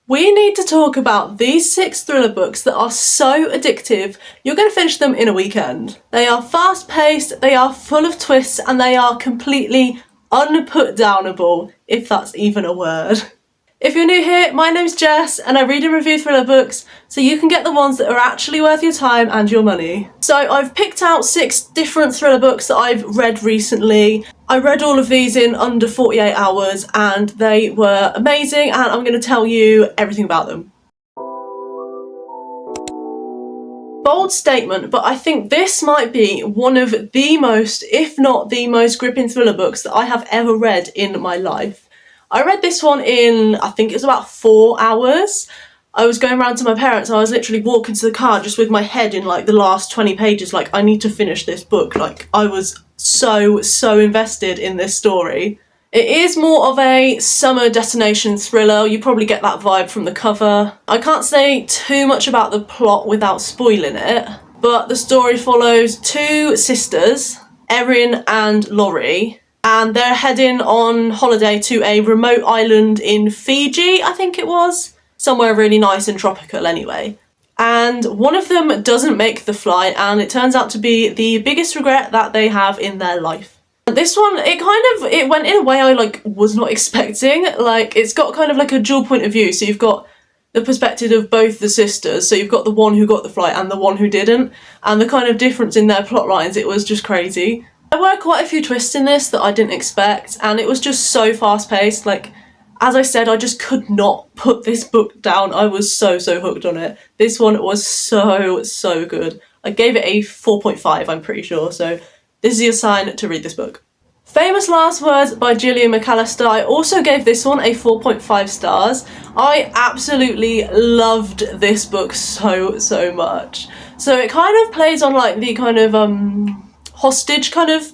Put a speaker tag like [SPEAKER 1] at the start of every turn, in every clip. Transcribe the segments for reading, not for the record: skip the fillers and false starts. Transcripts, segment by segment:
[SPEAKER 1] We need to talk about these 6 thriller books that are so addictive, you're going to finish them in a weekend. They are fast-paced, they are full of twists, and they are completely unputdownable, if that's even a word. If you're new here, my name's Jess and I read and review thriller books so you can get the ones that are actually worth your time and your money. So I've picked out 6 different thriller books that I've read recently. I read all of these in under 48 hours and they were amazing, and I'm going to tell you everything about them. Bold statement, but I think this might be one of the most, if not the most gripping thriller books that I have ever read in my life. I read this one in, I think it was about 4 hours. I was going around to my parents and I was literally walking to the car just with my head in like the last 20 pages, like I need to finish this book. Like I was so invested in this story. It is more of a summer destination thriller. You probably get that vibe from the cover. I can't say too much about the plot without spoiling it, but the story follows 2 sisters, Erin and Laurie, and they're heading on holiday to a remote island in Fiji, I think it was. Somewhere really nice and tropical anyway. And one of them doesn't make the flight, and it turns out to be the biggest regret that they have in their life. This one, it went in a way I was not expecting. Like, it's got kind of like a dual point of view, so you've got the perspective of both the sisters, so you've got the one who got the flight and the one who didn't, and the kind of difference in their plot lines, it was just crazy. There were quite a few twists in this that I didn't expect, and it was just so fast-paced. Like, as I said, I just could not put this book down. I was so hooked on it. This one was so good. I gave it a 4.5, I'm pretty sure, so this is your sign to read this book. Famous Last Words by Gillian McAllister. I also gave this one a 4.5 stars. I absolutely loved this book so much. So it kind of plays on like the kind of hostage kind of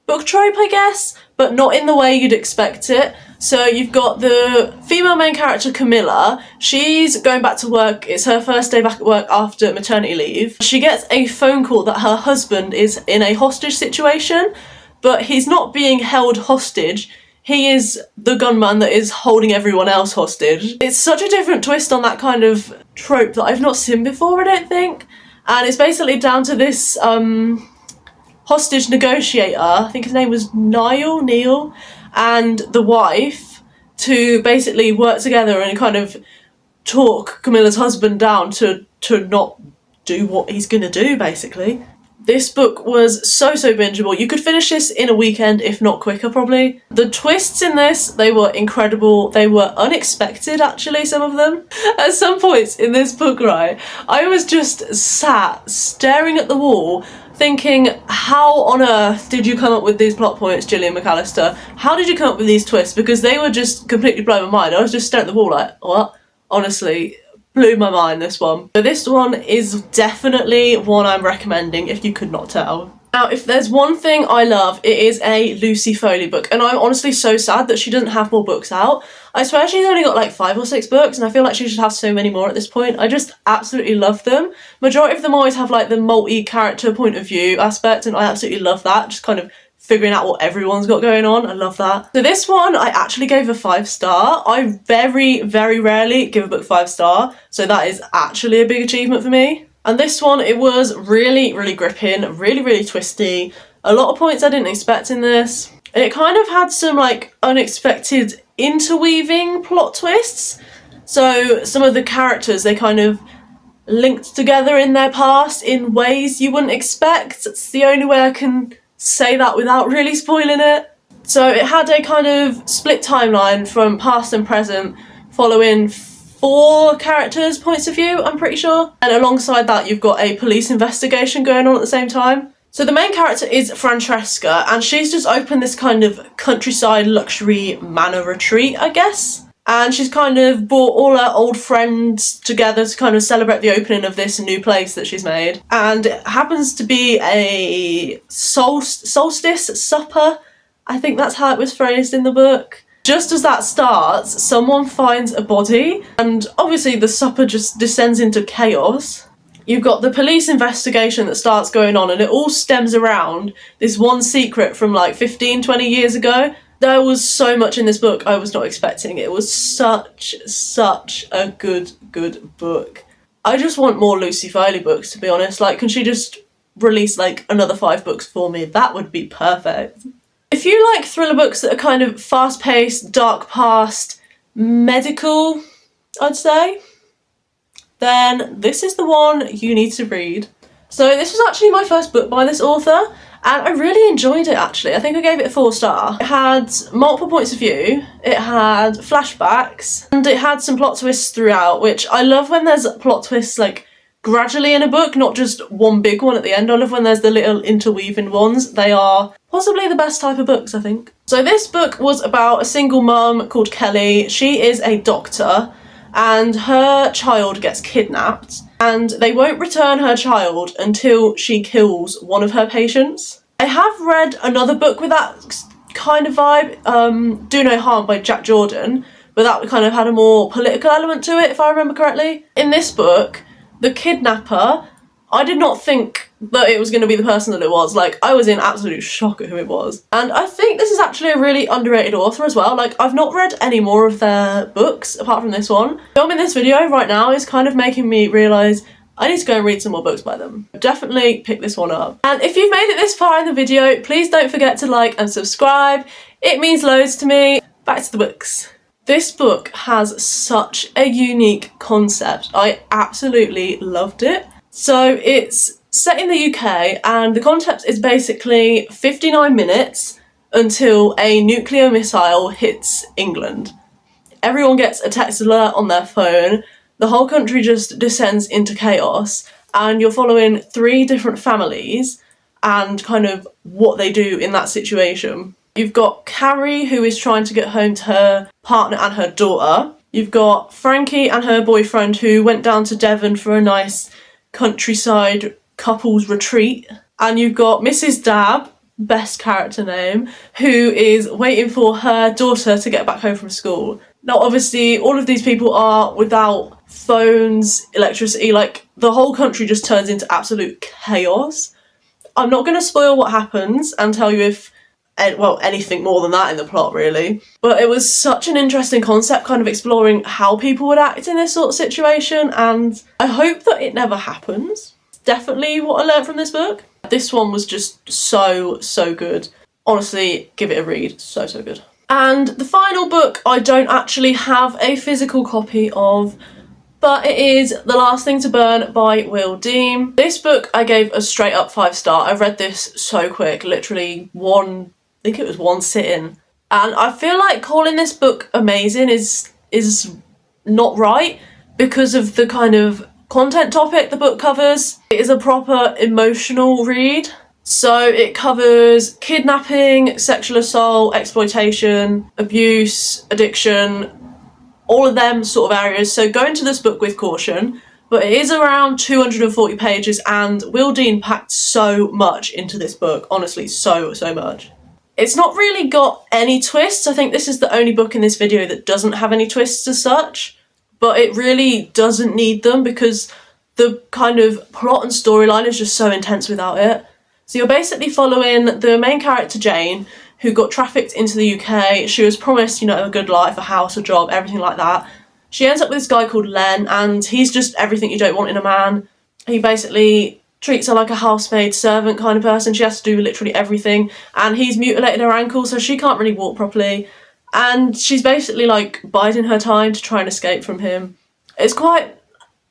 [SPEAKER 1] book trope, I guess, but not in the way you'd expect it. So you've got the female main character, Camilla. She's going back to work. It's her first day back at work after maternity leave. She gets a phone call that her husband is in a hostage situation, but he's not being held hostage. He is the gunman that is holding everyone else hostage. It's such a different twist on that kind of trope that I've not seen before, I don't think. And it's basically down to this hostage negotiator, I think his name was Neil, and the wife to basically work together and kind of talk Camilla's husband down to not do what he's gonna do, basically. This book was so bingeable. You could finish this in a weekend, if not quicker, probably. The twists in this, they were incredible. They were unexpected, actually, some of them. At some points in this book, right, I was just sat staring at the wall thinking, how on earth did you come up with these plot points, Gillian McAllister? How did you come up with these twists? Because they were just completely blowing my mind. I was just staring at the wall like, what? Honestly, blew my mind, this one. But this one is definitely one I'm recommending, if you could not tell. Now, if there's one thing I love, it is a Lucy Foley book, and I'm honestly so sad that she doesn't have more books out. I swear she's only got like 5 or 6 books, and I feel like she should have so many more at this point. I just absolutely love them. Majority of them always have like the multi-character point of view aspect, and I absolutely love that, just kind of figuring out what everyone's got going on. I love that. So this one, I actually gave a 5-star. I very rarely give a book 5-star, so that is actually a big achievement for me. And this one, it was really gripping, really twisty. A lot of points I didn't expect in this. And it kind of had some like unexpected interweaving plot twists. So some of the characters, they kind of linked together in their past in ways you wouldn't expect. It's the only way I can say that without really spoiling it. So it had a kind of split timeline from past and present, following 4 characters' points of view, I'm pretty sure. And alongside that, you've got a police investigation going on at the same time. So the main character is Francesca, and she's just opened this kind of countryside luxury manor retreat, I guess. And she's kind of brought all her old friends together to kind of celebrate the opening of this new place that she's made. And it happens to be a solstice supper. I think that's how it was phrased in the book. Just as that starts, someone finds a body, and obviously the supper just descends into chaos. You've got the police investigation that starts going on, and it all stems around this one secret from like 15, 20 years ago There was so much in this book I was not expecting. It was such a good book. I just want more Lucy Foley books, to be honest. Like, can she just release like another 5 books for me? That would be perfect. If you like thriller books that are kind of fast-paced, dark past, medical, I'd say, then this is the one you need to read. So this was actually my first book by this author, and I really enjoyed it actually. I think I gave it a 4-star. It had multiple points of view, it had flashbacks, and it had some plot twists throughout, which I love when there's plot twists like gradually in a book, not just one big one at the end. I love when there's the little interweaving ones. They are possibly the best type of books, I think. So this book was about a single mum called Kelly. She is a doctor, and her child gets kidnapped, and they won't return her child until she kills one of her patients. I have read another book with that kind of vibe, Do No Harm by Jack Jordan, but that kind of had a more political element to it, if I remember correctly. In this book, the kidnapper, I did not think that it was going to be the person that it was. Like, I was in absolute shock at who it was. And I think this is actually a really underrated author as well. Like, I've not read any more of their books apart from this one. Filming this video right now is kind of making me realise I need to go and read some more books by them. Definitely pick this one up. And if you've made it this far in the video, please don't forget to like and subscribe. It means loads to me. Back to the books. This book has such a unique concept. I absolutely loved it. So it's set in the UK, and the concept is basically 59 minutes until a nuclear missile hits England. Everyone gets a text alert on their phone, the whole country just descends into chaos, and you're following 3 different families and kind of what they do in that situation. You've got Carrie, who is trying to get home to her partner and her daughter. You've got Frankie and her boyfriend, who went down to Devon for a nice countryside couples retreat. And you've got Mrs. Dab, best character name, who is waiting for her daughter to get back home from school. Now obviously all of these people are without phones, electricity, like the whole country just turns into absolute chaos. I'm not going to spoil what happens and tell you if anything more than that in the plot really, but it was such an interesting concept, kind of exploring how people would act in this sort of situation, and I hope that it never happens. It's definitely what I learned from this book. This one was just so good. Honestly, give it a read. So good. And the final book I don't actually have a physical copy of, but it is The Last Thing to Burn by Will Dean. This book I gave a straight up 5-star. I read this so quick, literally I think it was one sitting. And I feel like calling this book amazing is not right because of the kind of content topic the book covers. It is a proper emotional read. So it covers kidnapping, sexual assault, exploitation, abuse, addiction, all of them sort of areas. So go into this book with caution. But it is around 240 pages, and Will Dean packed so much into this book. Honestly, so much. It's not really got any twists. I think this is the only book in this video that doesn't have any twists as such, but it really doesn't need them because the kind of plot and storyline is just so intense without it. So you're basically following the main character Jane, who got trafficked into the UK. She was promised, a good life, a house, a job, everything like that. She ends up with this guy called Len, and he's just everything you don't want in a man. He basically treats her like a housemaid servant kind of person. She has to do literally everything, and he's mutilated her ankle so she can't really walk properly, and she's basically like biding her time to try and escape from him. It's quite,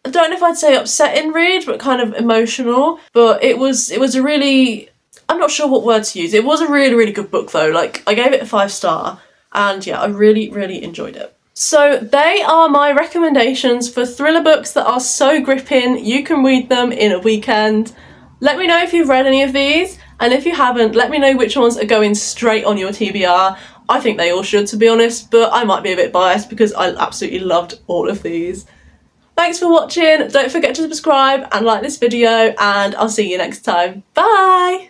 [SPEAKER 1] I don't know if I'd say upsetting read, but kind of emotional. But it was a really, I'm not sure what word to use. It was a really good book though. Like, I gave it a 5-star, and yeah, I really enjoyed it. So they are my recommendations for thriller books that are so gripping you can read them in a weekend. Let me know if you've read any of these, and if you haven't, let me know which ones are going straight on your TBR. I think they all should, to be honest, but I might be a bit biased because I absolutely loved all of these. Thanks for watching. Don't forget to subscribe and like this video, and I'll see you next time. Bye!